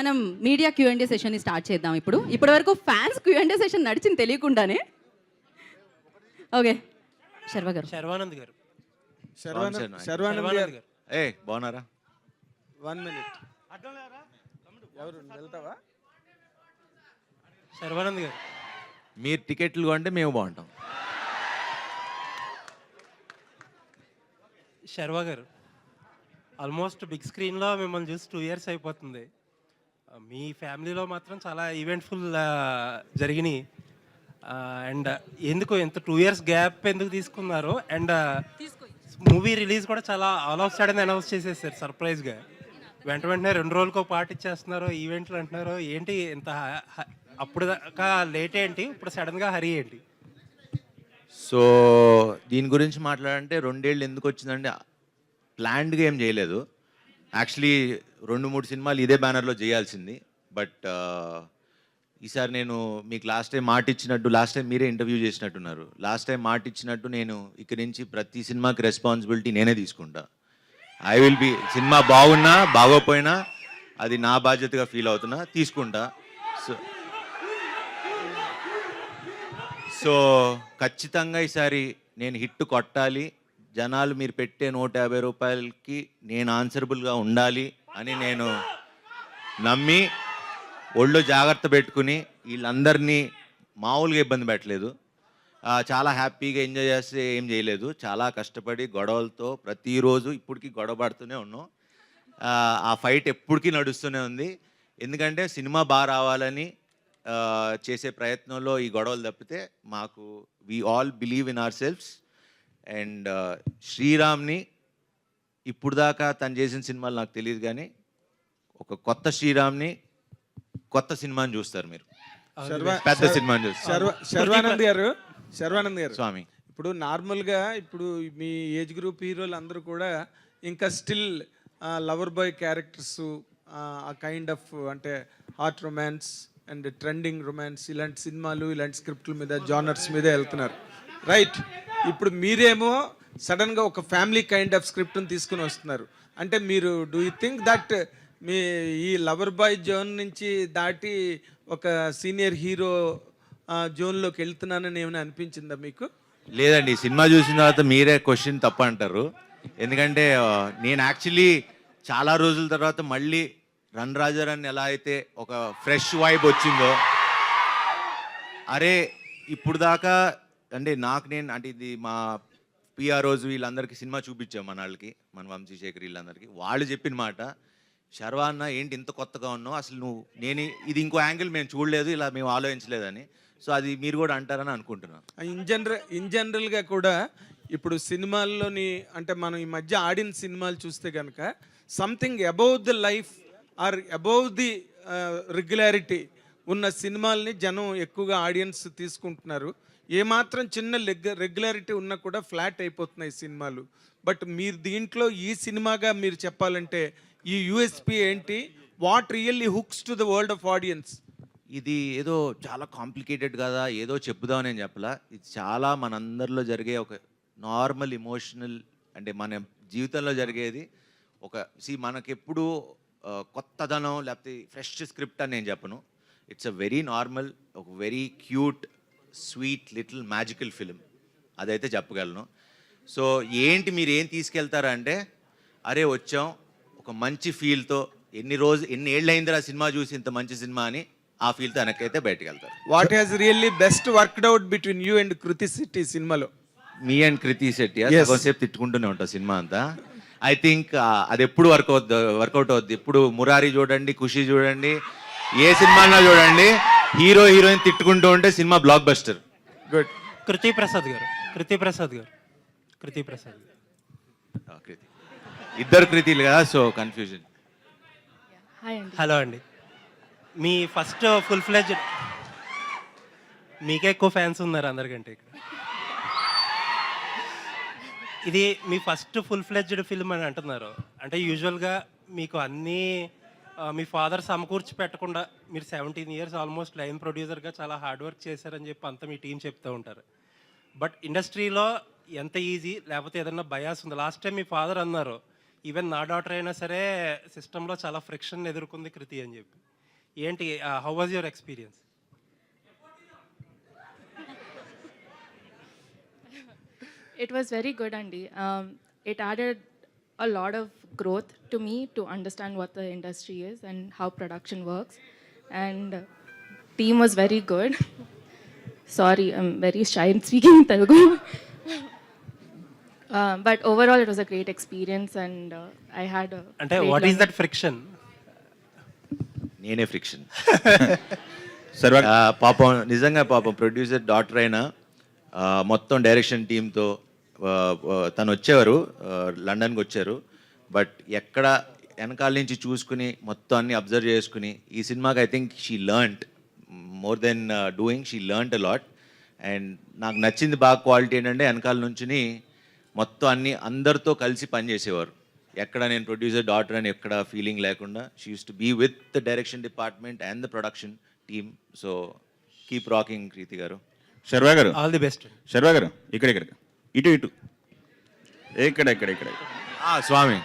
మనం media క్యూఎండే సెషన్ని start చేద్దాం. ఇప్పటి వరకు ఫ్యాన్స్ క్యూఎండే సెషన్ నడిచింది తెలియకుండానే. ఓకే, శర్వ గారు. శర్వానంద్ గారు. శర్వానంద్ గారు. ఏ బాగున్నారా? 1 minute. ఎవరు వెళ్తావా? శర్వానంద్ గారు. మీరు టికెట్లు కొంటే మేము బాగుంటాం. శర్వా గారు, ఆల్మోస్ట్ బిగ్ స్క్రీన్లో మిమ్మల్ని చూసి 2 years అయిపోతుంది. మీ ఫ్యామిలీలో మాత్రం చాలా ఈవెంట్ఫుల్ జరిగినాయి. అండ్ ఎందుకు ఎంత 2 years గ్యాప్ ఎందుకు తీసుకున్నారు? అండ్ మూవీ రిలీజ్ కూడా చాలా ఆల్ ఆఫ్ సడన్ అనౌన్స్ చేసేసారు సర్ప్రైజ్గా. వెంటనే 2 రోజులకు పాట ఇచ్చేస్తున్నారు, ఈవెంట్లు అంటున్నారు. ఏంటి ఇంత అప్పుడు దాకా లేట్ ఏంటి, ఇప్పుడు సడన్గా హరి ఏంటి? సో దీని గురించి మాట్లాడంటే 2 ఏళ్ళు ఎందుకు వచ్చిందంటే ప్లాన్డ్గా ఏం చేయలేదు. యాక్చువల్లీ 2-3 సినిమాలు ఇదే బ్యానర్లో చేయాల్సింది. బట్ ఈసారి నేను మీకు లాస్ట్ టైం మాట ఇచ్చినట్టు, లాస్ట్ టైం మీరే ఇంటర్వ్యూ చేసినట్టున్నారు, లాస్ట్ టైం మాట ఇచ్చినట్టు నేను ఇక్కడి నుంచి ప్రతి సినిమాకి రెస్పాన్సిబిలిటీ నేనే తీసుకుంటా. ఐ విల్ బి, సినిమా బాగున్నా బాగోపోయినా అది నా బాధ్యతగా ఫీల్ అవుతున్నా, తీసుకుంటా. సో ఖచ్చితంగా ఈసారి నేను హిట్ కొట్టాలి, జనాలు మీరు పెట్టే 150 రూపాయలకి నేను ఆన్సరబుల్గా ఉండాలి అని నేను నమ్మి ఒళ్ళు జాగ్రత్త పెట్టుకుని వీళ్ళందరినీ మామూలుగా ఇబ్బంది పెట్టలేదు. చాలా హ్యాపీగా ఎంజాయ్ చేస్తే ఏం చేయలేదు. చాలా కష్టపడి గొడవలతో ప్రతిరోజు ఇప్పటికీ గొడవ పడుతూనే ఉన్నాం. ఆ ఫైట్ ఎప్పటికీ నడుస్తూనే ఉంది. ఎందుకంటే సినిమా బాగా రావాలని చేసే ప్రయత్నంలో ఈ గొడవలు తప్పితే మాకు we all believe in our selfs. And శ్రీరామ్ని ఇప్పుడు దాకా తను చేసిన సినిమాలు నాకు తెలియదు, కానీ ఒక కొత్త శ్రీరామ్ని, కొత్త సినిమాని చూస్తారు మీరు, పెద్ద సినిమాని చూస్తారు. శర్వానంద్ గారు స్వామి, ఇప్పుడు నార్మల్గా ఇప్పుడు మీ ఏజ్ గ్రూప్ హీరోలు అందరూ కూడా ఇంకా స్టిల్ లవర్ బాయ్ క్యారెక్టర్స్, ఆ కైండ్ ఆఫ్ అంటే hot romance and trending romance, ఇలాంటి సినిమాలు, ఇలాంటి స్క్రిప్ట్ల మీద, జానర్స్ మీద వెళ్తున్నారు, రైట్? ఇప్పుడు మీరేమో సడన్గా ఒక ఫ్యామిలీ కైండ్ ఆఫ్ స్క్రిప్ట్ని తీసుకుని వస్తున్నారు. అంటే మీరు డూ యూ థింక్ దట్ మీ ఈ లవర్ బాయ్ జోన్ నుంచి దాటి ఒక సీనియర్ హీరో జోన్లోకి వెళ్తున్నానని ఏమైనా అనిపించిందా మీకు? లేదండి, సినిమా చూసిన తర్వాత మీరే క్వశ్చన్ తప్ప అంటారు. ఎందుకంటే నేను యాక్చువల్లీ చాలా రోజుల తర్వాత మళ్ళీ రన్ రాజారాన్ని ఎలా అయితే ఒక ఫ్రెష్ వైబ్ వచ్చిందో, అరే ఇప్పుడు దాకా అంటే అంటే ఇది మా పిఆర్ఓస్ వీళ్ళందరికీ సినిమా చూపించాం, మన వాళ్ళకి, మన వంశీశేఖర్ వీళ్ళందరికీ. వాళ్ళు చెప్పిన మాట, శర్వా అన్న ఏంటి ఇంత కొత్తగా ఉన్నావు, అసలు నేను ఇది ఇంకో యాంగిల్ మేము చూడలేదు, ఇలా మేము ఆలోచించలేదని. సో అది మీరు కూడా అంటారని అనుకుంటున్నాను. ఇన్ జనరల్గా కూడా ఇప్పుడు సినిమాల్లోని అంటే మనం ఈ మధ్య ఆడిన సినిమాలు చూస్తే కనుక something above the life or above the regularity ఉన్న సినిమాల్ని జనం ఎక్కువగా ఆడియన్స్ తీసుకుంటున్నారు. ఏమాత్రం చిన్న రెగ్యులారిటీ ఉన్నా కూడా ఫ్లాట్ అయిపోతున్నాయి సినిమాలు. బట్ మీరు దీంట్లో ఈ సినిమాగా మీరు చెప్పాలంటే ఈ యూఎస్పీ ఏంటి? What really hooks to the world of audience? ఇది ఏదో చాలా కాంప్లికేటెడ్ కదా, ఏదో చెప్పుదామని నేను చెప్పలా. ఇది చాలా మనందరిలో జరిగే ఒక నార్మల్ ఇమోషనల్, అంటే మన జీవితంలో జరిగేది. మనకెప్పుడు కొత్తదనం లేకపోతే ఫ్రెష్ స్క్రిప్ట్ అని నేను చెప్పను. ఇట్స్ అ వెరీ నార్మల్, ఒక very cute, sweet little magical film, అదైతే చెప్పగలను. సో ఏంటి మీరు ఏం తీసుకెళ్తారా అంటే, అరే వచ్చాం ఒక మంచి ఫీల్తో, ఎన్ని ఏళ్ళు అయిందిరా సినిమా చూసి ఇంత మంచి సినిమా అని, ఆ ఫీల్తో వెనకైతే బయటకు వెళ్తారు. What has really best worked out between you and Krithi Shetty సినిమాలో? మీ అండ్ కృతి శెట్టి కొంతసేపు తిట్టుకుంటూనే ఉంటా సినిమా అంతా. ఐ థింక్ అది ఎప్పుడు వర్కౌట్ అవుద్ది. ఇప్పుడు మురారి చూడండి, ఖుషి చూడండి, ఏ సినిమానా చూడండి, హీరో హీరోయిన్ తిట్టుకుంటూ ఉంటే సినిమా బ్లాక్ బస్టర్. గుడ్. కృతి ప్రసాద్ గారు. ఇద్దరు కృతిలు కదా, సో కన్ఫ్యూజన్. హలో అండి, మీ ఫస్ట్ ఫుల్ ఫ్లెడ్జ్, మీకే ఎక్కువ ఫ్యాన్స్ ఉన్నారు అందరికంటే ఇక్కడ. ఇది మీ ఫస్ట్ ఫుల్ ఫ్లెడ్జ్డ్ ఫిల్మ్ అని అంటున్నారు. అంటే యూజువల్గా మీకు అన్నీ మీ ఫాదర్ సమకూర్చి పెట్టకుండా మీరు 17 years ఆల్మోస్ట్ లైన్ ప్రొడ్యూసర్గా చాలా హార్డ్ వర్క్ చేశారని చెప్పి అంతా మీ టీం చెప్తూ ఉంటారు. బట్ ఇండస్ట్రీలో ఎంత ఈజీ, లేకపోతే ఏదన్నా బయాస్ ఉంది? లాస్ట్ టైం మీ ఫాదర్ అన్నారు, ఈవెన్ నా డాటర్ అయినా సరే సిస్టంలో చాలా ఫ్రిక్షన్ ఎదుర్కొంది కృతి అని చెప్పి. ఏంటి, how was your experience? It was very good, Andy. It added a lot of growth to me to understand what the industry is and how production works. And team was very good. Sorry, I'm very shy in speaking in Telugu. But overall, it was a great experience, and I had a. అంటే great what is learning. That friction? నేనే friction. సర్వ పాపం నిజంగా పాపం producer doctor అయినా మొత్తం direction టీంతో తను వచ్చేవారు, లండన్కి వచ్చారు. బట్ ఎక్కడ వెనకాల నుంచి చూసుకుని మొత్తం అన్ని అబ్జర్వ్ చేసుకుని ఈ సినిమాకి I think she learned more than doing, she learned a lot. And నాకు నచ్చింది బాగా క్వాలిటీ ఏంటంటే వెనకాల నుంచుని మొత్తం అన్ని అందరితో కలిసి పనిచేసేవారు. ఎక్కడ నేను ప్రొడ్యూసర్ డాటర్ అని ఎక్కడ ఫీలింగ్ లేకుండా she use to be with the direction department and the production team. So keep rocking Krithi garu. Sharwa గారు, ఆల్ ది బెస్ట్. శర్వ గారు ఇక్కడ ఇటు ఇక్కడ స్వామి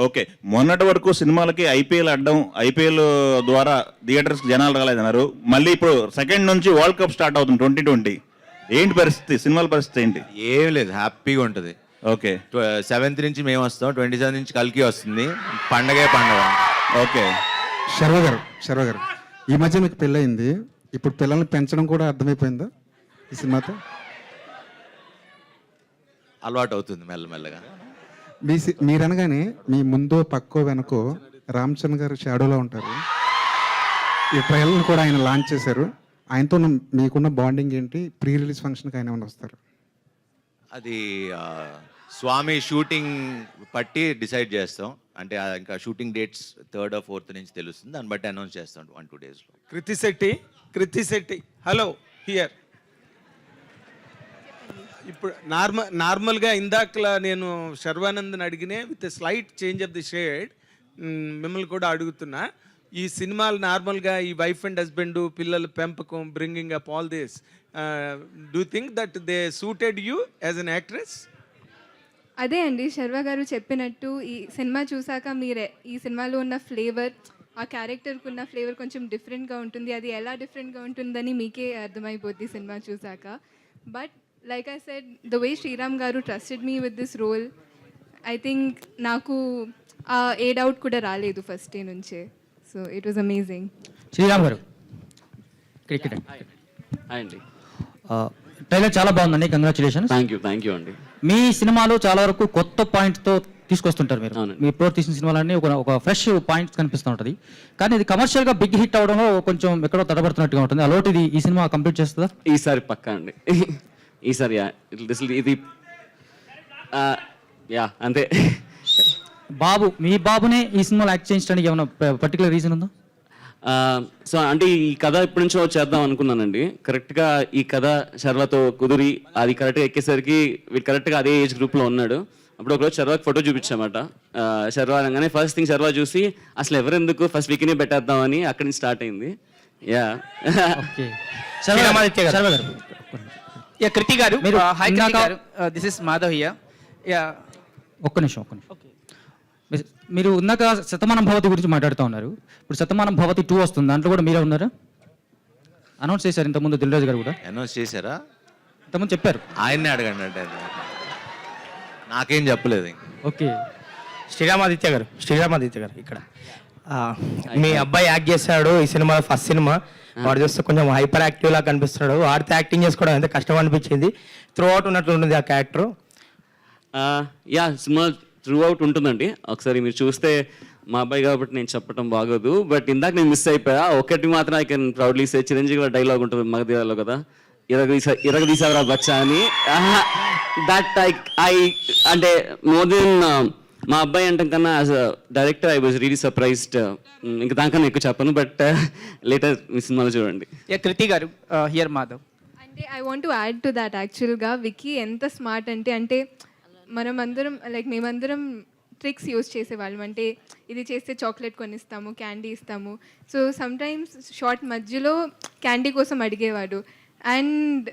ఓకే. మొన్నటి వరకు సినిమాలకి ఐపీఎల్ అడ్డం, ఐపీఎల్ ద్వారా థియేటర్స్కి జనాలు రాలేదన్నారు. మళ్ళీ ఇప్పుడు సెకండ్ నుంచి వరల్డ్ కప్ స్టార్ట్ అవుతుంది 2020. ఏంటి పరిస్థితి, సినిమాల పరిస్థితి ఏంటి? ఏం లేదు, హ్యాపీగా ఉంటుంది. ఓకే 7th నుంచి మేము వస్తాం, 27 నుంచి కల్కి వస్తుంది. పండగే పండగ. ఓకే. శర్వ గారు ఈ మధ్య మీకు పెళ్ళయింది, ఇప్పుడు పిల్లల్ని పెంచడం కూడా అర్థమైపోయిందా ఈ సినిమాతో? అలవాటు అవుతుంది మెల్లమెల్లగా. మీరనగానే మీ ముందో పక్కో వెనకో రామ్ చరణ్ గారు షాడోలో ఉంటారు. ఈ ట్రైలర్ని కూడా ఆయన లాంచ్ చేశారు. ఆయనతో మీకున్న బాండింగ్ ఏంటి? ప్రీ రిలీజ్ ఫంక్షన్కి ఆయన ఏమైనా వస్తారు? అది స్వామి షూటింగ్ పట్టి డిసైడ్ చేస్తాం. అంటే ఇంకా shooting dates 3rd or 4th నుంచి తెలుస్తుంది, దాన్ని బట్టి అనౌన్స్ చేస్తాం 1-2 daysలో. Krithi Shetty hello here. ఇప్పుడు నార్మల్గా ఇందాకలా నేను శర్వానంద్ని అడిగినే with slight change of the shade మిమ్మల్ని కూడా అడుగుతున్నా. ఈ సినిమాలు నార్మల్గా ఈ వైఫ్ అండ్ హస్బెండ్ పిల్లల పెంపకం, bringing up all this, do think that they suited you as an actress? అదే అండి శర్వ గారు చెప్పినట్టు ఈ సినిమా చూసాక మీరే ఈ సినిమాలో ఉన్న ఫ్లేవర్, ఆ క్యారెక్టర్కి ఉన్న ఫ్లేవర్ కొంచెం డిఫరెంట్గా ఉంటుంది. అది ఎలా డిఫరెంట్గా ఉంటుందని మీకే అర్థమైపోద్ది సినిమా చూసాక. But like I said, the way Sriram garu trusted me with this role, I think నాకు ఏ డౌట్ కూడా రాలేదు ఫస్ట్ డే నుంచే. So it was amazing. Sriram garu cricket అండి, ట్రైలర్ చాలా బాగుందండి, కంగ్రాచులేషన్స్. థ్యాంక్ యూ అండి. మీ సినిమాలో చాలా వరకు కొత్త పాయింట్తో తీసుకొస్తుంటారు మీరు. అవునండి. మీ ఇప్పుడు తీసిన సినిమాలన్నీ ఒక ఫ్రెష్ పాయింట్స్ కనిపిస్తూ ఉంటుంది. కానీ ఇది కమర్షియల్గా బిగ్ హిట్ అవడంలో కొంచెం ఎక్కడో తడబడుతున్నట్టుగా ఉంటుంది. అలోటి ఇది ఈ సినిమా కంప్లీట్ చేస్తుందా? ఈసారి పక్కా అండి. ఈసారి ఇది అంతే. మీ బాబునే ఈ సినిమాలో యాక్ట్ చేయించడానికి ఏమైనా పర్టికులర్ రీజన్ ఉందా? సో అంటే ఈ కథ ఇప్పటి నుంచో చేద్దాం అనుకున్నానండి. కరెక్ట్గా ఈ కథ శర్వాతో కుదిరి అది కరెక్ట్గా ఎక్కేసరికి వీడు కరెక్ట్గా అదే ఏజ్ గ్రూప్లో ఉన్నాడు. అప్పుడు ఒకరోజు శర్వాకి ఫోటో చూపించామాట. శర్వా అనగానే ఫస్ట్ థింగ్ శర్వా చూసి అసలు ఎవరెందుకు ఫస్ట్ వీక్నే పెట్టేద్దామని అక్కడి నుంచి స్టార్ట్ అయింది. కృతి గారు, హాయ్ కృతి గారు, దిస్ ఇస్ మాధవ్ హియర్. ఒక్క నిమిషం. మీరు ఉన్నాక శతమానం భవతి గురించి మాట్లాడుతూ ఉన్నారు. ఇప్పుడు శతమానం భవతి 2 వస్తుంది, దాంట్లో కూడా మీరే ఉన్నారు. అనౌన్స్ చేశారు ఇంతకుముందు దిల్ రాజు గారు కూడా. అనౌన్స్ చేశారా? ఇంతకుముందు చెప్పారు. ఆయన్నే అడగండి అంటే నాకేం చెప్పలేదు. ఓకే. శ్రీరామాదిత్య గారు ఇక్కడ మీ అబ్బాయి యాక్ట్ చేశాడు ఈ సినిమా, ఫస్ట్ సినిమా. వాడు చూస్తే కొంచెం హైపర్ యాక్టివ్ లా కనిపిస్తున్నాడు. వాడితో యాక్టింగ్ చేసుకోవడం ఎంత కష్టం అనిపించింది. త్రూ అవుట్ ఉన్నట్లు ఉంటుంది ఆ క్యారెక్టర్. సినిమా త్రూ అవుట్ ఉంటుందండి. ఒకసారి మీరు చూస్తే, మా అబ్బాయి కాబట్టి నేను చెప్పడం బాగోదు, బట్ ఇందాక నేను మిస్ అయిపోయా. ఒకటి మాత్రం I can proudly say, Chiranjeevi dialogue ఉంటుంది మగధీరాలో కదా, ఇరగదీసావరా బచ్చా అని. దట్ ఐ అంటే మోర్ దెన్ మా అబ్బాయి అంటాం కన్నా as a director I was really surprised. ఇంకా దానికన్నా ఎక్కువ చెప్పను, బట్ లేటర్ మీ సినిమాలో చూడండి. కృతి గారు హియర్ మాధవ్. అంటే I want to add to that. యాక్చువల్గా విక్కీ ఎంత స్మార్ట్ అంటే మేమందరం ట్రిక్స్ యూజ్ చేసేవాళ్ళం. అంటే ఇది చేస్తే చాక్లెట్ కొనిస్తాము, క్యాండీ ఇస్తాము. సో సమ్టైమ్స్ షార్ట్ మధ్యలో క్యాండీ కోసం అడిగేవాడు. అండ్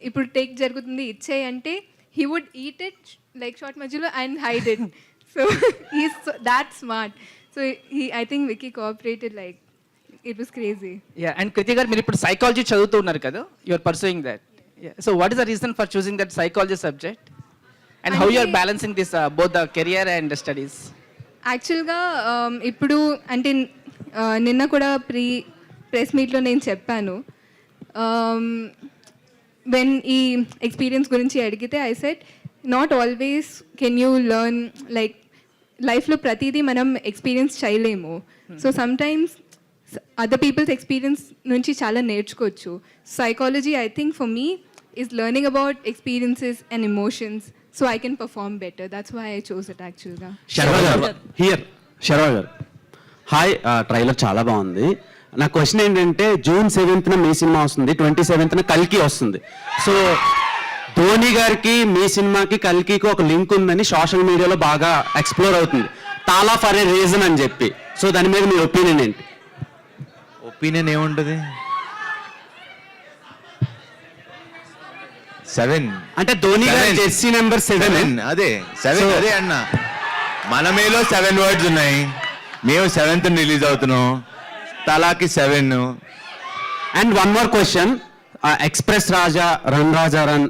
ఇప్పుడు టేక్ జరుగుతుంది ఇచ్చేయి అంటే he would eat it like short మధ్యలో and hide it. So he's that smart. So I think Vicky cooperated like it was crazy. Yeah and Kriti garu మీరు ఇప్పుడు సైకాలజీ చదువుతున్నారు కదా, you are pursuing that. So what is the reason for choosing that psychology subject and how you are balancing this both the career and studies? యాక్చువల్గా ఇప్పుడు అంటే నిన్న కూడా press మీట్లో నేను చెప్పాను, వెన్ ఈ ఎక్స్పీరియన్స్ గురించి అడిగితే I said not always can you learn, like లైఫ్లో ప్రతిదీ మనం ఎక్స్పీరియన్స్ చేయలేము. So sometimes other people's experience నుంచి చాలా నేర్చుకోవచ్చు. Psychology I think for me is learning about experiences and emotions, so I can perform better. That's why I chose it యాక్చువల్గా. శర్వా గారు hi, trailer చాలా బాగుంది. నా క్వశ్చన్ ఏంటంటే జూన్ 7th మీ cinema వస్తుంది, 27th కల్కి వస్తుంది. సో ధోని గారికి మీ సినిమాకి కల్కికి ఒక లింక్ ఉందని సోషల్ మీడియాలో బాగా ఎక్స్ప్లోర్ అవుతుంది, తాలా ఫర్ ఏ రీజన్ అని చెప్పి. సో దాని మీద మీ ఒపీనియన్ ఏంటి? ఒపీనియన్ ఏముంటుంది? 7 అంటే ధోని గారి జెర్సీ నెంబర్ 7. అదే 7 అదే అన్న. మన మేలో 7 వర్డ్స్ ఉన్నాయి, మేము 7th రిలీజ్ అవుతున్నాం, తలాకి 7. And one more question, express Raja, run Raja run,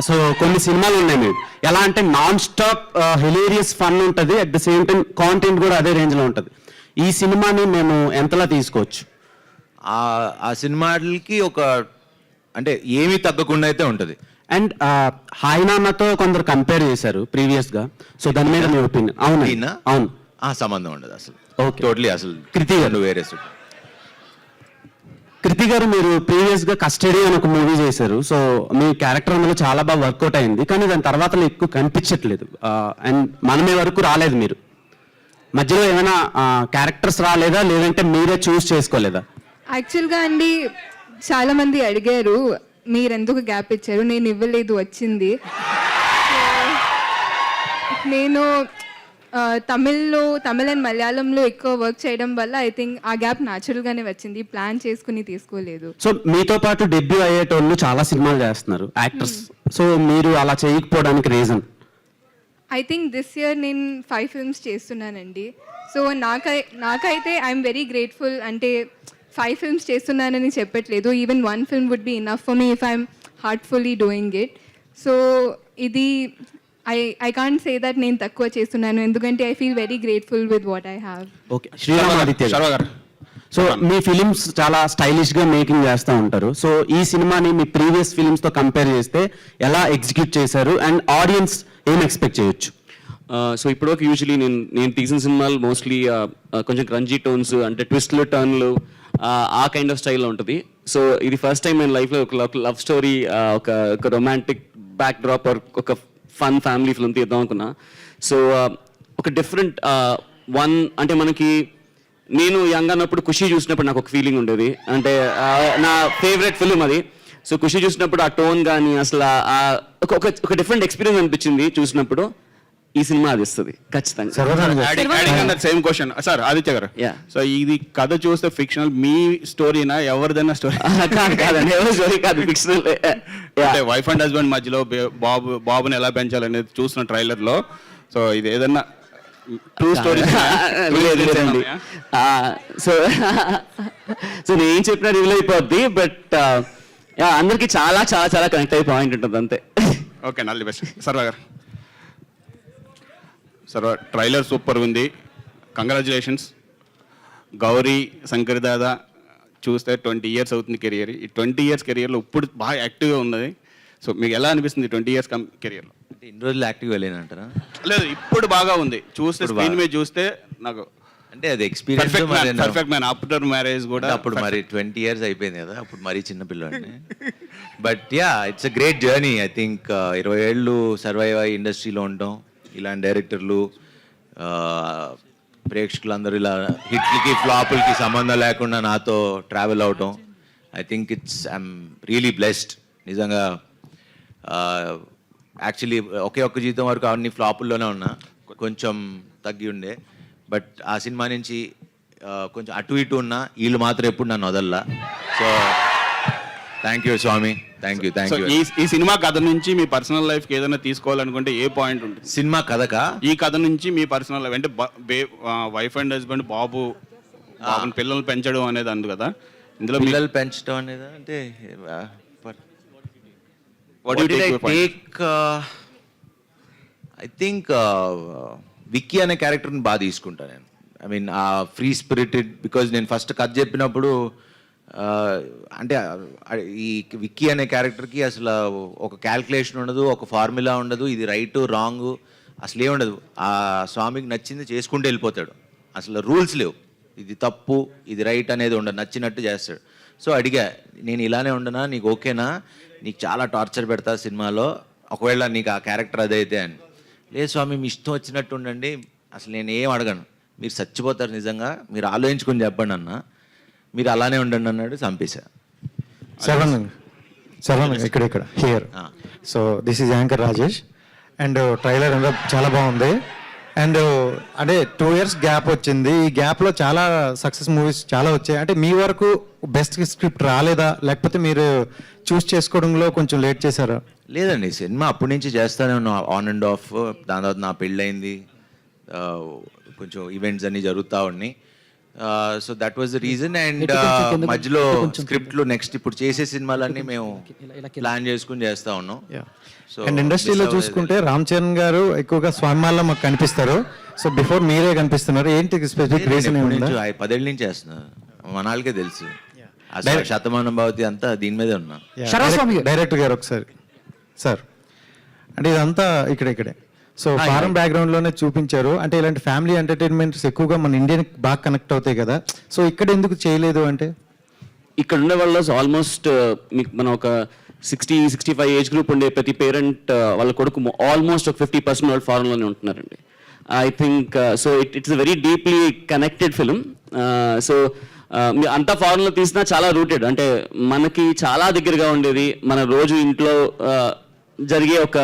so కొన్ని సినిమాలు ఉన్నాయి మీరు ఎలా అంటే నాన్ స్టాప్ హిలేరియస్ ఫన్ ఉంటుంది, at the same time content కూడా అదే రేంజ్లో ఉంటుంది. ఈ సినిమాని మేము ఎంతలా తీసుకోవచ్చు? ఆ సినిమాలకి ఒక అంటే ఏమీ తగ్గకుండా అయితే ఉంటుంది. అండ్ హాయ్ నాన్నతో కొందరు కంపేర్ చేశారు ప్రీవియస్గా, సో దాని మీద మీ ఒపీనియన్? అవును ఈయన? అవును. ఆ సంబంధం ఉండదు అసలు. ఓకే. టోటలీ అసలు కృతి గారు వేరే కృతి గారు మీరు ప్రీవియస్గా కస్టడీ అని ఒక మూవీ చేశారు, సో మీ క్యారెక్టర్ అందులో చాలా బాగా వర్కౌట్ అయింది, కానీ దాని తర్వాత ఎక్కువ కనిపించట్లేదు అండ్ మనమే వరకు రాలేదు. మీరు మధ్యలో ఏమైనా క్యారెక్టర్స్ రాలేదా, లేదంటే మీరే చూస్ చేసుకోలేదా? యాక్చువల్గా అండి చాలామంది అడిగారు మీరు ఎందుకు గ్యాప్ ఇచ్చారు, నేను ఇవ్వలేదు, వచ్చింది. నేను తమిళ్ అండ్ మలయాళంలో ఎక్కువ వర్క్ చేయడం వల్ల ఐ థింక్ ఆ గ్యాప్ న్యాచురల్గానే వచ్చింది, ప్లాన్ చేసుకుని తీసుకోలేదు. సో మీతో పాటు డెబ్యూ అయ్యేటోళ్ళు చాలా సినిమాలు చేస్తున్నారు యాక్టర్స్, సో మీరు అలా చేయకపోవడానికి reason? I think this year నేను 5 films చేస్తున్నానండి. సో నాకైతే ఐఎమ్ వెరీ గ్రేట్ఫుల్. అంటే 5 films చేస్తున్నానని చెప్పట్లేదు, even 1 film would be enough for me if I'm heartfully doing it. So ఇది ఐ కాంట్ సే దట్ నేను తక్కువ చేస్తున్నాను, ఎందుకంటే I feel very grateful with what I have. Okay, Sriram Aditya garu, so me films చాలా స్టైలిష్గా మేకింగ్ చేస్తూ ఉంటారు. సో ఈ సినిమాని మీ ప్రీవియస్ ఫిలిమ్స్తో కంపేర్ చేస్తే ఎలా ఎగ్జిక్యూట్ చేశారు అండ్ ఆడియన్స్ ఏం ఎక్స్పెక్ట్ చేయొచ్చు? సో ఇప్పటివరకు యూజువలీ నేను తీసిన సినిమాలు మోస్ట్లీ కొంచెం క్రంజీ టోన్స్, అంటే ట్విస్ట్లు, టర్న్లు, ఆ కైండ్ ఆఫ్ స్టైల్లో ఉంటుంది. సో ఇది ఫస్ట్ టైం నేను లైఫ్లో ఒక లవ్ స్టోరీ, ఒక రొమాంటిక్ బ్యాక్ డ్రాప్, ఒక ఫన్ ఫ్యామిలీ ఫిల్మ్ తీద్దాం అనుకున్నా. సో ఒక డిఫరెంట్ అంటే మనకి నేను యంగ్ అన్నప్పుడు ఖుషి చూసినప్పుడు నాకు ఒక ఫీలింగ్ ఉండేది, అంటే నా ఫేవరెట్ ఫిల్మ్ అది. సో ఖుషి చూసినప్పుడు ఆ టోన్ కానీ అసలు ఒక డిఫరెంట్ ఎక్స్పీరియన్స్ అనిపించింది చూసినప్పుడు. ఈ సినిమా అది ఇస్తుంది ఖచ్చితంగా. సేమ్ క్వశ్చన్ సార్ ఆదిత్య గారు. సో ఇది కథ చూస్తే ఫిక్షనల్, మీ స్టోరీనా ఎవరిదైనా స్టోరీ? కాదండి, ఎవరి స్టోరీ కాదు, ఫిక్షనల్. అంటే వైఫ్ అండ్ హస్బెండ్ మధ్యలో బాబుని ఎలా పెంచాలనేది చూసిన ట్రైలర్ లో. సో ఇది ఏదన్నా ట్రూ స్టోరీ? సో నేను చెప్పిన రివీల్ అయిపోద్ది, బట్ అందరికి చాలా చాలా చాలా కనెక్ట్ అయ్యే పాయింట్ ఉంటుంది అంతే. Okay, all the best. Sharwa garu. Sharwa, trailer super ఉంది, కంగ్రాచులేషన్స్. గౌరీ, శంకర్ దాదా చూస్తే 20 years అవుతుంది కెరియర్. ఈ 20 years కెరియర్లో ఇప్పుడు బాగా యాక్టివ్గా ఉన్నది. సో మీకు ఎలా అనిపిస్తుంది 20 years కెరియర్లో? ఇన్ని రోజులు యాక్టివ్గా లేనంటారా? లేదు, ఇప్పుడు బాగా ఉంది చూస్తే, స్క్రీన్ మీద చూస్తే నాకు అంటే అది experience. Perfect man. After marriage కూడా అప్పుడు మరి 20 years అయిపోయింది కదా, అప్పుడు మరీ చిన్న పిల్లవాడిని. But yeah, it's a great journey. I think 20 ఏళ్ళు సర్వైవ్ అయ్యి ఇండస్ట్రీలో ఉండటం, ఇలాంటి డైరెక్టర్లు, ప్రేక్షకులందరూ ఇలా హిట్లకి ఫ్లాపులకి సంబంధం లేకుండా నాతో ట్రావెల్ అవటం, I think I'm really blessed నిజంగా. యాక్చువల్లీ ఒక్క జీతం వరకు అన్ని ఫ్లాపుల్లోనే ఉన్నా, కొంచెం తగ్గి ఉండే. బట్ ఆ సినిమా నుంచి కొంచెం అటు ఇటు ఉన్నా, వీళ్ళు మాత్రం ఎప్పుడు నన్ను వదల్లా. So thank you Swamy, thank you. ఈ సినిమా కథ నుంచి మీ పర్సనల్ లైఫ్కి ఏదైనా తీసుకోవాలనుకుంటే ఏ పాయింట్ ఉంటుంది? సినిమా కథకా? ఈ కథ నుంచి మీ పర్సనల్ లైఫ్ అంటే వైఫ్ అండ్ హస్బెండ్, బాబు బాబుని పిల్లల్ని పెంచడం అనేది అందు కదా, ఇందులో పిల్లలు పెంచడం అనేది అంటే What do you take your point? I think Vicky అనే క్యారెక్టర్ని బాగా తీసుకుంటాను నేను. I mean free spirited, because నేను ఫస్ట్ కథ చెప్పినప్పుడు అంటే ఈ విక్కీ అనే క్యారెక్టర్కి అసలు ఒక క్యాల్కులేషన్ ఉండదు, ఒక ఫార్ములా ఉండదు, ఇది రైట్ రాంగ్ అసలు ఏ ఉండదు. ఆ స్వామికి నచ్చింది చేసుకుంటూ వెళ్ళిపోతాడు, అసలు రూల్స్ లేవు, ఇది తప్పు ఇది రైట్ అనేది ఉండదు, నచ్చినట్టు చేస్తాడు. సో అడిగా, నేను ఇలానే ఉండనా, నీకు ఓకేనా, నీకు చాలా టార్చర్ పెడతా సినిమాలో ఒకవేళ నీకు ఆ క్యారెక్టర్ అదైతే అని. లేదు స్వామి మీ ఇష్టం వచ్చినట్టు ఉండండి, అసలు నేను ఏం అడగను, మీరు చచ్చిపోతారు నిజంగా, మీరు ఆలోచించుకొని చెప్పండి అన్న, మీరు అలానే ఉండండి అన్నాడు, చంపేశా. శర్వన్ ఇక్కడ here. So this is anchor Rajesh and trailer చాలా బాగుంది. అండ్ అంటే 2 years గ్యాప్ వచ్చింది, ఈ గ్యాప్లో చాలా సక్సెస్ మూవీస్ చాలా వచ్చాయి. అంటే మీ వరకు బెస్ట్ స్క్రిప్ట్ రాలేదా, లేకపోతే మీరు చూస్ చేసుకోవడంలో కొంచెం లేట్ చేశారా? లేదండి, సినిమా అప్పటి నుంచి చేస్తానే ఉన్నా, ఆన్ అండ్ ఆఫ్. దాని తర్వాత నా పెళ్ళయింది, కొంచెం ఈవెంట్స్ అన్నీ జరుగుతూ ఉన్నాయి. So that was the reason. And మధ్యలో స్క్రిప్ట్లు నెక్స్ట్ ఇప్పుడు చేసే సినిమాలన్నీ మేము ప్లాన్ చేసుకుని చేస్తూ ఉన్నాం. సో అండ్ ఇండస్ట్రీలో చూసుకుంటే రామ్ చరణ్ గారు ఎక్కువగా స్వామిమాల్లో మాకు కనిపిస్తారు. సో బిఫోర్ మీరే కనిపిస్తున్నారు, ఏంటి స్పెసిఫిక్ రీజన్ ఏముందా? 10 ఏళ్ళ నుంచి చేస్తున్నారు, మన వాళ్ళకే తెలుసు. అసలు శతమానం భవతి అంతా దీని మీదే ఉన్నా. డైరెక్టర్ గారు ఒకసారి సార్, అంటే ఇదంతా ఇక్కడే సో ఫారెన్ బ్యాక్గ్రౌండ్లోనే చూపించారు. అంటే ఇలాంటి ఫ్యామిలీ ఎంటర్టైన్మెంట్స్ ఎక్కువగా మన ఇండియన్కి బాగా కనెక్ట్ అవుతాయి కదా, సో ఇక్కడ ఎందుకు చేయలేదు అంటే? ఇక్కడ ఉండే వాళ్ళు ఆల్మోస్ట్ మీకు మనం ఒక 60-65 ఏజ్ గ్రూప్ ఉండే ప్రతి పేరెంట్ వాళ్ళ కొడుకు ఆల్మోస్ట్ ఒక 50% వాళ్ళు ఫారెన్లోనే ఉంటున్నారండి. I think so it's a very deeply connected film. So అంతా ఫారెన్లో తీసినా చాలా రూటెడ్, అంటే మనకి చాలా దగ్గరగా ఉండేది, మన రోజు ఇంట్లో జరిగే ఒక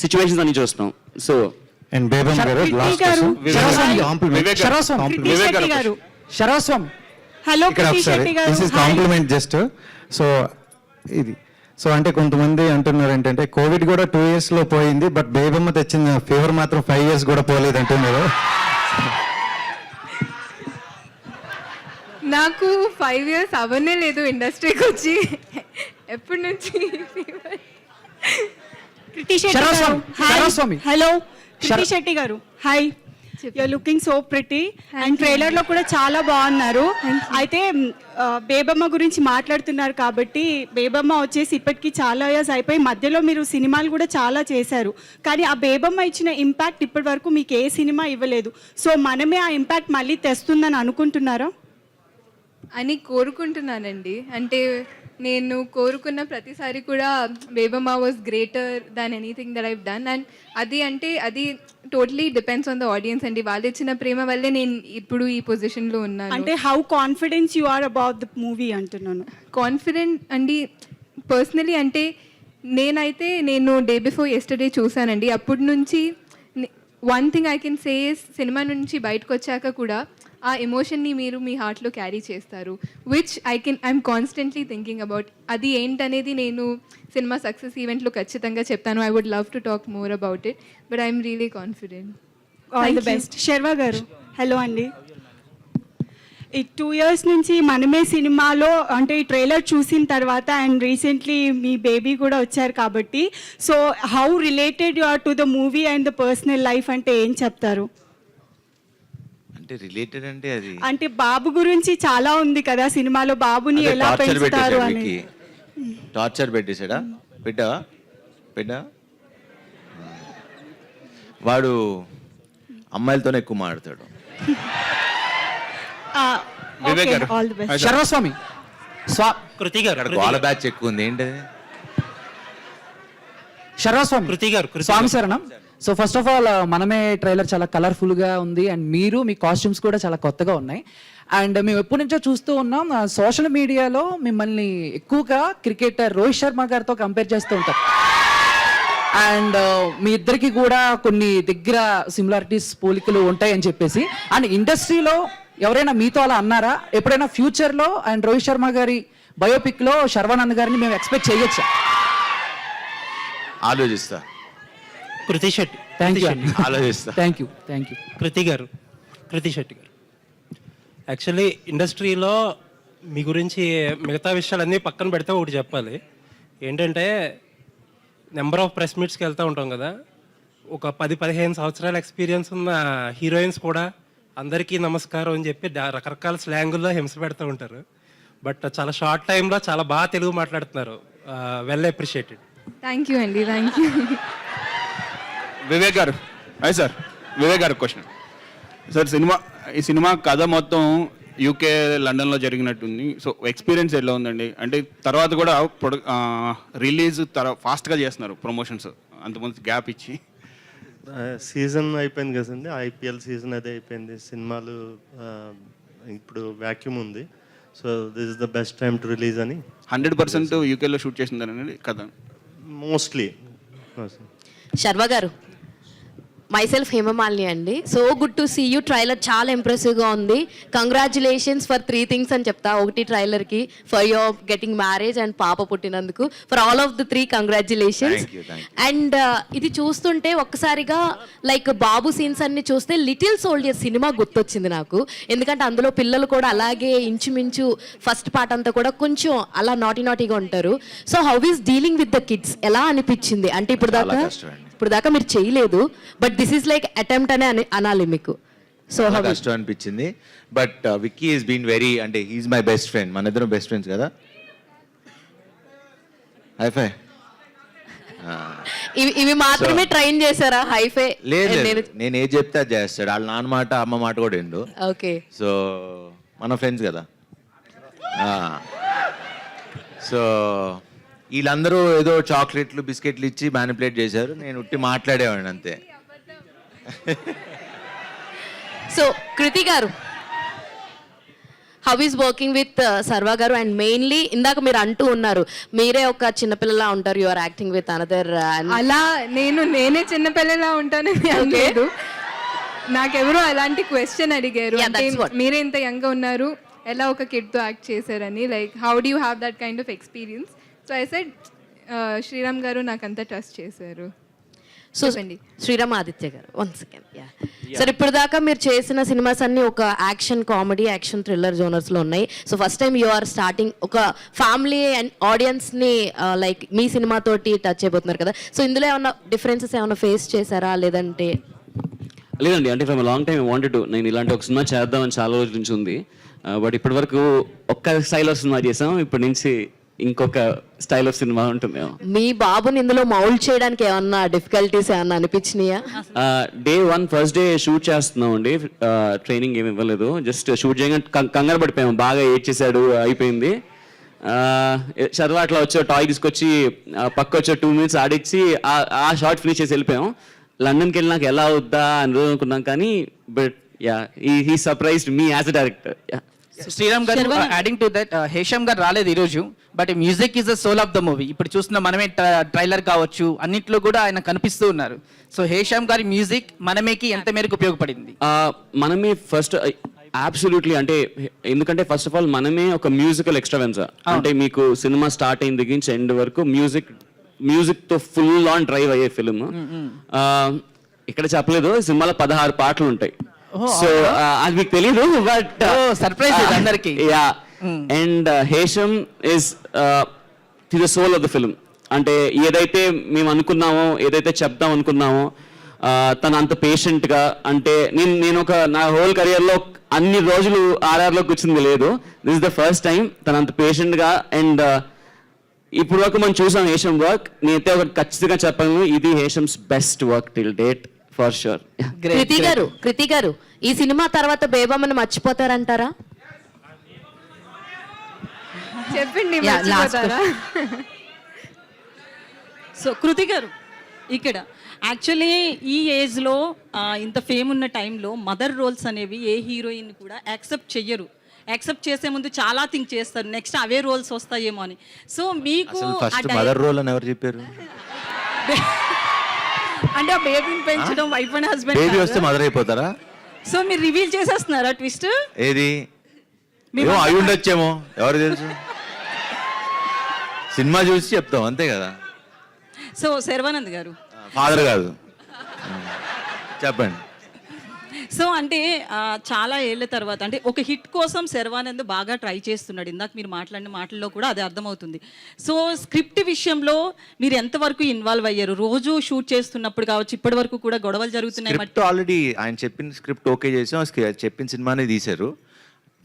సిచ్యువేషన్స్ అన్ని చూస్తున్నాం. సో అండ్ బేబమ్ గారు లాస్ట్ శరస్వామి ఇక్కడ ఒకసారి this is compliment just. So ఇది సో అంటే కొంతమంది అంటున్నారు ఏంటంటే కోవిడ్ కూడా 2 years లో పోయింది, బట్ బేబమ్మ తెచ్చిన ఫీవర్ మాత్రం 5 years కూడా పోలేదు అంటున్నారు. నాకు 5 years అవనే లేదు ఇండస్ట్రీకి వచ్చి, ఎప్పటి నుంచి hello Kriti Shetty garu, hi, you're looking so pretty and ట్రైలర్లో కూడా చాలా బాగున్నారు. అయితే బేబమ్మ గురించి మాట్లాడుతున్నారు కాబట్టి, బేబమ్మ వచ్చేసి ఇప్పటికీ చాలా ఇయర్స్ అయిపోయి మధ్యలో మీరు సినిమాలు కూడా చాలా చేశారు, కానీ ఆ బేబమ్మ ఇచ్చిన ఇంపాక్ట్ ఇప్పటి వరకు మీకు ఏ సినిమా ఇవ్వలేదు. సో మనమే ఆ ఇంపాక్ట్ మళ్ళీ తెస్తుందని అనుకుంటున్నారా? అని కోరుకుంటున్నానండి. అంటే నేను కోరుకున్న ప్రతిసారి కూడా Bebamma was greater than anything that I've done. And అది totally depends on the audience అండి. వాళ్ళు ఇచ్చిన ప్రేమ వల్లే నేను ఇప్పుడు ఈ పొజిషన్లో ఉన్నాను. అంటే how confidence you are about the movie అంటున్నాను. కాన్ఫిడెంట్ అండి పర్సనలీ. అంటే నేను డే బిఫోర్ ఎస్టర్డే చూసానండి. అప్పటి నుంచి one thing I can say is, cinema నుంచి బయటకు వచ్చాక కూడా ఆ ఎమోషన్ని మీరు మీ హార్ట్లో క్యారీ చేస్తారు, which I'm constantly thinking about. అది ఏంటనేది నేను సినిమా సక్సెస్ ఈవెంట్లో ఖచ్చితంగా చెప్తాను. I would love to talk more about it, but I'm really confident. All the best. Sharwa garu, hello అండి. ఈ 2 years నుంచి మనమే సినిమాలో అంటే ఈ ట్రైలర్ చూసిన తర్వాత అండ్ రీసెంట్లీ మీ బేబీ కూడా వచ్చారు కాబట్టి, so how related you are to the movie and the personal life అంటే ఏం చెప్తారు? అంటే రిలేటెడ్ అంటే అది అంటే బాబు గురించి చాలా ఉంది కదా సినిమాలో, బాబుని ఎలా పెంచుతారు అని. టార్చర్ పెట్టేశాడా? పెట్టా వాడు అమ్మాయిలతోనే ఎక్కువ మాట్లాడతాడు. శర్వస్వామి కృతి గారు, వాళ్ళ బ్యాచ్ ఎక్కువ ఉంది ఏంటి? శర్వస్వామి కృతి గారు, స్వామి శరణం. సో ఫస్ట్ ఆఫ్ ఆల్ మనమే ట్రైలర్ చాలా కలర్ఫుల్గా ఉంది అండ్ మీరు మీ కాస్ట్యూమ్స్ కూడా చాలా కొత్తగా ఉన్నాయి. అండ్ మేము ఎప్పటి నుంచో చూస్తూ ఉన్నాం, సోషల్ మీడియాలో మిమ్మల్ని ఎక్కువగా క్రికెటర్ రోహిత్ శర్మ గారితో కంపేర్ చేస్తూ ఉంటారు. అండ్ మీ ఇద్దరికి కూడా కొన్ని దగ్గర సిమిలారిటీస్ పోలికలు ఉంటాయని చెప్పేసి, అండ్ ఇండస్ట్రీలో ఎవరైనా మీతో అలా అన్నారా ఎప్పుడైనా ఫ్యూచర్లో? అండ్ రోహిత్ శర్మ గారి బయోపిక్లో శర్వానంద్ గారిని మేము ఎక్స్పెక్ట్ చేయొచ్చా? ఆలోచిస్తా. కృతి శెట్టి, థ్యాంక్ యూ ఆలోచిస్తా. Thank you. Kriti Shetty garu, actually ఇండస్ట్రీలో మీ గురించి మిగతా విషయాలన్నీ పక్కన పెడితే ఒకటి చెప్పాలి. ఏంటంటే నెంబర్ ఆఫ్ ప్రెస్ మీట్స్కి వెళ్తూ ఉంటాం కదా, ఒక 10-15 సంవత్సరాల ఎక్స్పీరియన్స్ ఉన్న హీరోయిన్స్ కూడా అందరికీ నమస్కారం అని చెప్పి రకరకాల స్లాంగుల్లో హింస పెడుతూ ఉంటారు. బట్ చాలా షార్ట్ టైంలో చాలా బాగా తెలుగు మాట్లాడుతున్నారు. Well appreciated. థ్యాంక్ యూ అండి, థ్యాంక్ యూ. వివేక్ గారు, అయ్యి సార్, వివేక్ గారు క్వశ్చన్ సార్. ఈ సినిమా కథ మొత్తం యూకే లండన్లో జరిగినట్టుంది. సో ఎక్స్పీరియన్స్ ఎలా ఉందండి? అంటే తర్వాత కూడా రిలీజ్ ఫాస్ట్గా చేస్తున్నారు ప్రమోషన్స్, అంతమంది గ్యాప్ ఇచ్చి. సీజన్ అయిపోయింది కదండి, ఐపీఎల్ సీజన్ అదే అయిపోయింది. సినిమాలు ఇప్పుడు వ్యాక్యూమ్ ఉంది. So this is the best time to release అని 100% యూకేలో షూట్ చేసిందని కదా మోస్ట్లీ. శర్వ గారు, మైసెల్ఫ్ హేమమాలిని అండి. So good to see you. Trailer చాలా ఇంప్రెసివ్గా ఉంది. కంగ్రాచులేషన్స్ ఫర్ 3 things అని చెప్తా. ఒకటి ట్రైలర్కి for your getting marriage and పాప పుట్టినందుకు. For all of the 3 congratulations. And ఇది చూస్తుంటే ఒక్కసారిగా లైక్ బాబు సీన్స్ అన్ని చూస్తే లిటిల్ సోల్జర్ సినిమా గుర్తొచ్చింది నాకు. ఎందుకంటే అందులో పిల్లలు కూడా అలాగే ఇంచుమించు ఫస్ట్ పార్ట్ అంతా కూడా కొంచెం అలా నాటీగా ఉంటారు. So how is dealing with the kids ఎలా అనిపించింది? అంటే ఇప్పుడు దాకా మీరు చేయలేదు, but this is like attempt అని అనాలి మీకు. సో కష్టం అనిపించింది. But Vicky is been very, అంటే హీఈస్ మై బెస్ట్ ఫ్రెండ్. మన ఇద్దరం బెస్ట్ ఫ్రెండ్స్ కదా. హైఫై ఇవి మాత్రమే ట్రైన్ చేశారా? హైఫై లేదు, నేను ఏది చెప్తే అది చేస్తాడు. వాళ్ళ నాన్న మాట అమ్మ మాట కూడా ఎండు. ఓకే, సో మన ఫ్రెండ్స్ కదా. సో వీళ్ళందరూ ఏదో చాక్లెట్లు బిస్కెట్లు ఇచ్చి మ్యానిపులేట్ చేశారు. నేను ఉట్టి మాట్లాడేవాడిని అంతే. సో కృతి గారు, హౌ ఈస్ వర్కింగ్ విత్ సర్వా గారు? అండ్ మెయిన్లీ ఇందాక మీరు అంటూ ఉన్నారు మీరే ఒక చిన్నపిల్లలా ఉంటారు, you are acting with another. అలా నేనే చిన్నపిల్లలా ఉంటానని అనలేదు. నాకెవరో అలాంటి క్వశ్చన్ అడిగారు, అంటే మీరే ఇంత యంగ్గా ఉన్నారు, ఎలా ఒక కిడ్తో యాక్ట్ చేశారని. Like how do you have that kind of experience? So I said Sriram garu నాకంతా ట్రస్ట్ చేశారు. సో శ్రీరామ్ ఆదిత్య గారు, 1 second. సార్, ఇప్పుడు దాకా మీరు చేసిన సినిమాస్ అన్ని ఒక యాక్షన్ కామెడీ, యాక్షన్ థ్రిల్లర్ జోనర్స్లో ఉన్నాయి. So first time you are starting ఒక ఫ్యామిలీ అండ్ ఆడియన్స్ని లైక్ మీ సినిమాతోటి టచ్ అయిపోతున్నారు కదా. సో ఇందులో ఏమన్నా డిఫరెన్సెస్ ఏమైనా ఫేస్ చేశారా? లేదంటే లేదండి, అంటే from long time wanted to, నేను ఇలాంటి ఒక సినిమా చేద్దామని చాలా రోజుల నుంచి ఉంది. బట్ ఇప్పటి వరకు ఒక్క స్టైల్ ఆఫ్ సినిమా చేసాం, ఇప్పటి నుంచి ఇంకొక స్టైల్ ఆఫ్ సినిమా ఉంటుంది. మీ బాబుని ఇందులో మౌల్డ్ చేయడానికి ఏమన్నా డిఫికల్టీస్ ఏమన్నా అనిపించినాయా? డే 1 ఫస్ట్ డే షూట్ చేస్తున్నాం అండి. ట్రైనింగ్ ఏమి ఇవ్వలేదు, జస్ట్ షూట్ చేయగానే కంగారు పడిపోయాము. బాగా ఏడ్చేసాడు, అయిపోయింది. చదువు అట్లా వచ్చి టాయ్ తీసుకొచ్చి పక్క వచ్చి 2 minutes ఆడిచ్చి ఆ షార్ట్ ఫినిష్ చేసి వెళ్ళిపోయాం. లండన్కి వెళ్ళినాక ఎలా అవుద్దా అని రోజు అనుకున్నాం, కానీ but he surprised me as a director. Sriram garu, adding to that, Hesham garu రాలేదు ఈరోజు, but music is the soul of the movie. ఇప్పుడు చూస్తున్న మనమే ట్రైలర్ కావచ్చు, అన్నింటిలో కూడా ఆయన కనిపిస్తూ ఉన్నారు. సో హేషమ్ గారి మ్యూజిక్ మనమేకి ఎంత మేరకు ఉపయోగపడింది? మనమే ఫస్ట్ అబ్సల్యూట్లీ, అంటే ఎందుకంటే ఫస్ట్ ఆఫ్ ఆల్ మనమే ఒక మ్యూజికల్ ఎక్స్ట్రావెన్సా. అంటే మీకు సినిమా స్టార్ట్ అయిన దగ్గర నుంచి ఎండ్ వరకు మ్యూజిక్ తో ఫుల్ ఆన్ డ్రైవ్ అయ్యే ఫిల్మ్. ఇక్కడ చెప్పలేదు, సినిమాలో 16 పాటలు ఉంటాయి. సో అది మీకు తెలీదు, బట్ సర్ప్రైజ్ అందరికి. And Hesham is the soul of the film. అంటే ఏదైతే మేము అనుకున్నామో, ఏదైతే చెప్దాం అనుకున్నామో, తను అంత పేషెంట్గా, అంటే నేను ఒక నా హోల్ కెరియర్లో అన్ని రోజులు RRలో కూర్చుంది లేదు. This is the first time తను అంత పేషెంట్గా. అండ్ ఇప్పుడు వరకు మనం చూసాం హేషమ్ వర్క్. నేనైతే ఒకటి ఖచ్చితంగా చెప్పాను, ఇది Hesham's best work till date for sure. Kriti garu, ఈ సినిమా తర్వాత బేబమ్మని మర్చిపోతారంటారా? చెప్పండి. సో కృతి గారు, ఇక్కడ యాక్చువల్లీ ఈ ఏజ్లో ఇంత ఫేమ్ ఉన్న టైంలో మదర్ రోల్స్ అనేవి ఏ హీరోయిన్ కూడా యాక్సెప్ట్ చెయ్యరు. యాక్సెప్ట్ చేసే ముందు చాలా థింక్ చేస్తారు, నెక్స్ట్ అవే రోల్స్ వస్తాయేమో అని. సో మీకు మదర్ రోల్ అని ఎవరు చెప్పారు? అంటే ఆ బేబీని పెంచడం, వైఫ్ అండ్ హస్బెండ్, బేబీ వస్తే మదర్ అయిపోతారా? సో మీరు రివీల్ చేసేస్తున్నారా ట్విస్ట్? ఏది అయి ఉండొచ్చేమో, ఎవరు తెలుసు. సినిమా చూసి చెప్తాం అంతే కదా. సో శర్వానంద్ గారు, ఫాదర్ కాదు, చెప్పండి. సో అంటే చాలా ఏళ్ళ తర్వాత అంటే ఒక హిట్ కోసం శర్వానంద్ బాగా ట్రై చేస్తున్నాడు. ఇందాక మీరు మాట్లాడిన మాటల్లో కూడా అది అర్థమవుతుంది. సో స్క్రిప్ట్ విషయంలో మీరు ఎంతవరకు ఇన్వాల్వ్ అయ్యారు? రోజు షూట్ చేస్తున్నప్పుడు కావచ్చు, ఇప్పటి వరకు కూడా గొడవలు జరుగుతున్నాయి. స్క్రిప్ట్ ఆల్రెడీ ఆయన చెప్పిన స్క్రిప్ట్ ఓకే చేసాం, చెప్పిన సినిమానే తీశారు.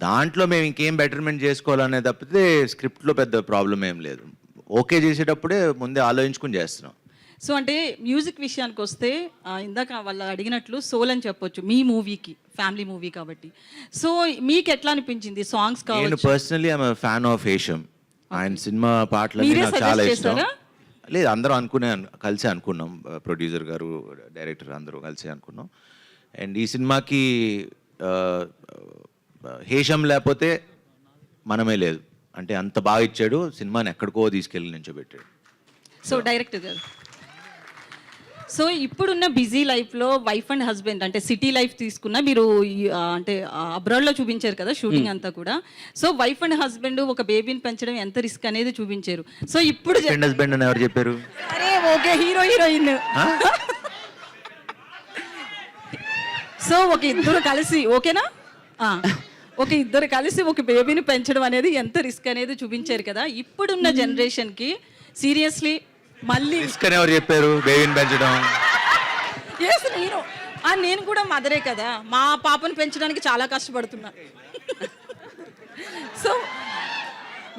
దాంట్లో మేము ఇంకేం బెటర్మెంట్ చేసుకోవాలనే తప్పితే స్క్రిప్ట్లో పెద్ద ప్రాబ్లం ఏం లేదు. ఓకే చేసేటప్పుడే ముందే ఆలోచించుకుని చేస్తున్నాం. సో అంటే మ్యూజిక్ విషయానికి వస్తే ఇందాక వాళ్ళు అడిగినట్లు సోల్ అని చెప్పొచ్చు మీ మూవీకి, ఫ్యామిలీ మూవీ కాబట్టి. సో మీకు ఎట్లా అనిపించింది సాంగ్స్ నేను కావచ్చు? Personally I'm fan of Hesham. ఆయన సినిమా పాటలు మీరే నాకు చాలా suggest ఇష్టం. చేశారా? లేదు, అందరూ కలిసి అనుకున్నాం, ప్రొడ్యూసర్ గారు, డైరెక్టర్ అందరూ కలిసి అనుకున్నాం. అండ్ ఈ సినిమాకి హేషం లేకపోతే మనమే లేదు. అంటే అంత బాగా ఇచ్చాడు, సినిమాని ఎక్కడికో తీసుకెళ్ళి నించోబెట్టాడు. సో డైరెక్టర్ గారు, సో ఇప్పుడున్న బిజీ లైఫ్లో వైఫ్ అండ్ హస్బెండ్ అంటే సిటీ లైఫ్ తీసుకున్న మీరు అంటే అబ్రాడ్లో చూపించారు కదా షూటింగ్ అంతా కూడా. సో వైఫ్ అండ్ హస్బెండ్ ఒక బేబీని పెంచడం ఎంత రిస్క్ అనేది చూపించారు. సో ఇప్పుడు హస్బెండ్ అని ఎవరు చెప్పారు? అరే ఓకే, హీరో హీరోయిన్. సో ఒక ఇద్దరు కలిసి ఓకేనా, ఒక ఇద్దరు కలిసి ఒక బేబీని పెంచడం అనేది ఎంత రిస్క్ అనేది చూపించారు కదా. ఇప్పుడున్న జనరేషన్కి సీరియస్లీ మళ్ళీ రిస్క్ అని ఎవరు చెప్పారు బేబీని పెంచడం? నేను కూడా మదరే కదా, మా పాపను పెంచడానికి చాలా కష్టపడుతున్నా. సో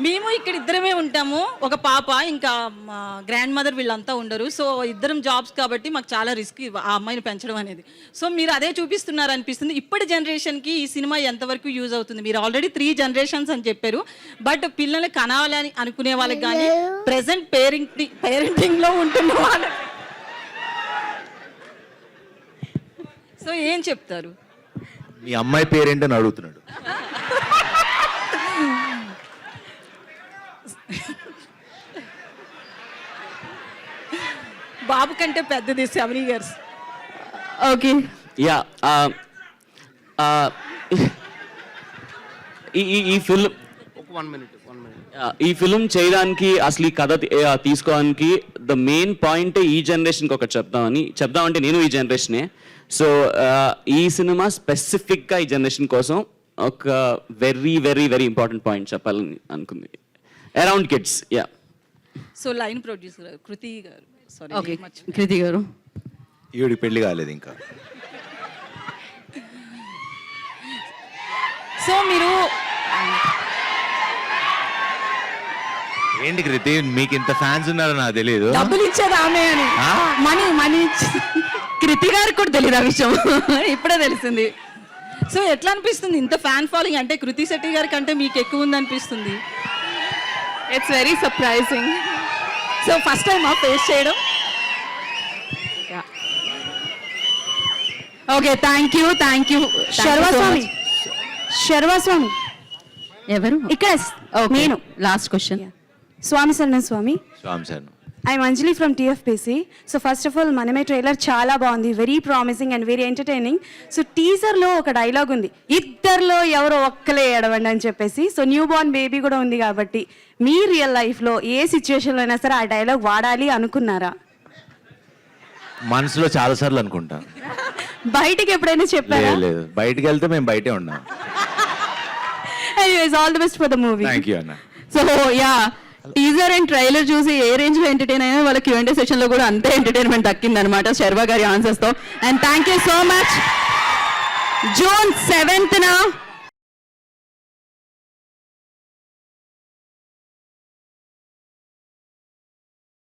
మేము ఇక్కడ ఇద్దరమే ఉంటాము, ఒక పాప, ఇంకా మా గ్రాండ్ మదర్ వీళ్ళంతా ఉండరు. సో ఇద్దరం జాబ్స్ కాబట్టి మాకు చాలా రిస్క్ ఆ అమ్మాయిని పెంచడం అనేది. సో మీరు అదే చూపిస్తున్నారు అనిపిస్తుంది. ఇప్పటి జనరేషన్కి ఈ సినిమా ఎంతవరకు యూజ్ అవుతుంది? మీరు ఆల్రెడీ 3 generations అని చెప్పారు, బట్ పిల్లల్ని కనాలని అనుకునే వాళ్ళకి కానీ ప్రెసెంట్ పేరెంటింగ్లో ఉంటున్న వాళ్ళకి సో ఏం చెప్తారు? మీ అమ్మాయి పేరేంటని అడుగుతున్నాడు. బాబు కంటే పెద్దది 7 years. ఓకే యా, ఈ ఫిల్మ్ ఈ ఫిల్మ్ చేయడానికి అసలు ఈ కథ తీసుకోవడానికి ద మెయిన్ పాయింట్ ఈ జనరేషన్కి ఒకటి చెప్దామంటే నేను ఈ జనరేషనే. సో ఈ సినిమా స్పెసిఫిక్గా ఈ జనరేషన్ కోసం ఒక very very very important point చెప్పాలని అనుకుంది, around kids. Yeah, so line producer Kriti garu. Okay కృతి గారు. ఈవిడికి పెళ్లి కాలేదు ఇంకా. సో మీరు ఏంటి కృతి, మీకు ఇంత ఫ్యాన్స్ ఉన్నారో నాకు తెలియదు. డబ్బులు ఇచ్చేది ఆమె అని, మనీ కృతి గారికి కూడా తెలియదు ఆ విషయం, ఇప్పుడే తెలిసింది. సో ఎట్లా అనిపిస్తుంది ఇంత ఫ్యాన్ ఫాలోయింగ్? అంటే కృతి శెట్టి గారి కంటే మీకు ఎక్కువ ఉంది అనిపిస్తుంది. It's very surprising. So first time face చేయడం. Okay, thank you. శర్వాస్వామి ఎవరు ఇక్కడ నేను last question. Swamy Swamy Swamy sir, I'm Anjali from TFPC. So first of all మనమే ట్రైలర్ చాలా బాగుంది, very promising and very entertaining. So టీజర్లో ఒక డైలాగ్ ఉంది, ఇద్దరిలో ఎవరో ఒక్కలే ఏడవండి అని చెప్పేసి. సో న్యూ బోర్న్ బేబీ కూడా ఉంది కాబట్టి మీ రియల్ లైఫ్లో ఏ సిచ్యువేషన్లో అయినా సరే ఆ డైలాగ్ వాడాలి అనుకున్నారా? మనసులో చాలా సార్లు అనుకుంటా, బయటికి ఎప్పుడైనా చెప్పారా? లేదు, బయటికి వెళ్తే మేము బయటే ఉన్నాం. Anyways, all the best for the movie. Thank you అన్న. So yeah, teaser and trailer చూసి ఏ రేంజ్ లో ఎంటర్టైన్ అయినా వాళ్ళ Q&A సెషన్ లో కూడా అంతే ఎంటర్టైన్మెంట్ దక్కింది అనమాట శర్వా గారి ఆన్సర్స్ తో. And thank you so much. June 7th